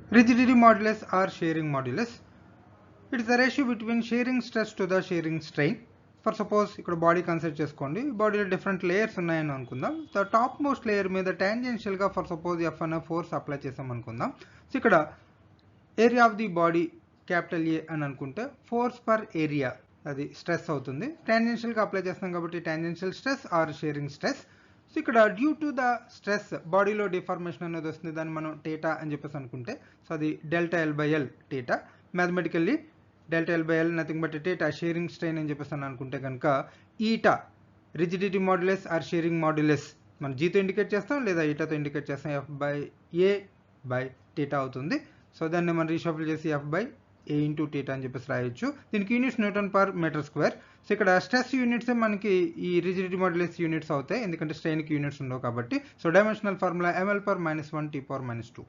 Rigidity modulus or shearing modulus. It is the ratio between shearing stress to the shearing strain. For suppose ఇక్కడ body consider చేసుకోండి, బాడీలో different layers ఉన్నాయని అనుకుందాం. The top most layer మీద టాంజెన్షియల్గా for suppose F అనే force apply చేసాం అనుకుందాం. So ఇక్కడ area of the body capital ఏ అని అనుకుంటే ఫోర్స్ పర్ ఏరియా అది స్ట్రెస్ అవుతుంది. టాంజెన్షియల్గా అప్లై చేస్తాం కాబట్టి tangential stress or sharing stress. So ఇక్కడ డ్యూ టు ద స్ట్రెస్ బాడీలో డిఫార్మేషన్ అనేది వస్తుంది, దాన్ని మనం టీటా అని చెప్పేసి అనుకుంటే సో అది delta l by l theta. Mathematically delta l by l nothing but theta shearing strain అని చెప్పేసి అనుకుంటే కనుక eta rigidity modulus or shearing modulus మనం జీతో ఇండికేట్ చేస్తాం లేదా ఈటాతో ఇండికేట్ చేస్తాం, f by a by theta అవుతుంది. సో దాన్ని మనం రీషఫుల్ చేసి f by a into theta అని చెప్పేసి రాయొచ్చు. దీనికి units newton per metre square. So ఇక్కడ స్ట్రెస్ యూనిట్స్ మనకి ఈ రిజిడిటీ మాడ్యులస్ యూనిట్స్ అవుతాయి, ఎందుకంటే స్ట్రెయిన్కి యూనిట్స్ ఉండవు కాబట్టి. So dimensional formula ml/-1 t⁻⁻2.